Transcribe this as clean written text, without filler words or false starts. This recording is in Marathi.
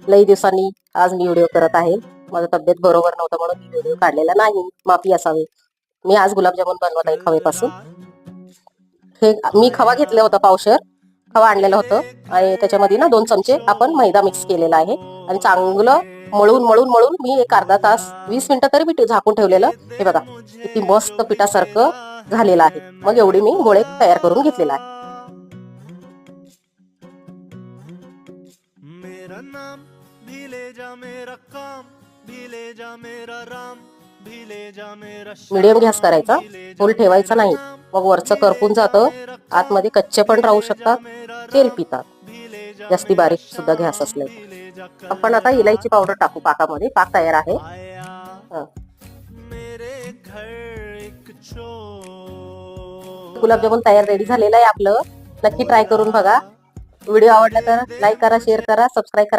लई दिवसांनी आज मी व्हिडिओ करत आहे. माझं तब्येत बरोबर नव्हतं म्हणून मी व्हिडिओ काढलेला नाही, माफी असावी. मी आज गुलाबजामुन बनवत आहे खव्यापासून. हे मी खवा घेतला होता, पावशेर खवा आणलेलं होतं आणि त्याच्यामध्ये ना 2 चमचे आपण मैदा मिक्स केलेला आहे आणि चांगलं मळून मळून मळून मी एक अर्धा तास 20 मिनिटं तरी मी झाकून ठेवलेलं. हे बघा किती मस्त पिठासारखं झालेलं आहे. मग एवढी मी गोळे तयार करून घेतलेला आहे. मेरा नाम भी ले जा मेरा काम भी ले जा मेरा राम भी ले जा मेरा. मीडियम गॅस करायचा, फुल ठेवायचा नाही, मग वरचं करपून जातं, आतमध्ये कच्चे पण राहू शकतात, तेल पितात. जास्ती बारीक सुद्धा गॅस असले. आपण आता इलायची पावडर टाकू पाकामध्ये. पाक तयार आहे. गुलाबजामुन तयार रेडी झालेलं आहे आपलं. नक्की ट्राय करून बघा. व्हिडिओ आवडला तर लाईक करा, शेअर करा, सबस्क्राईब करा.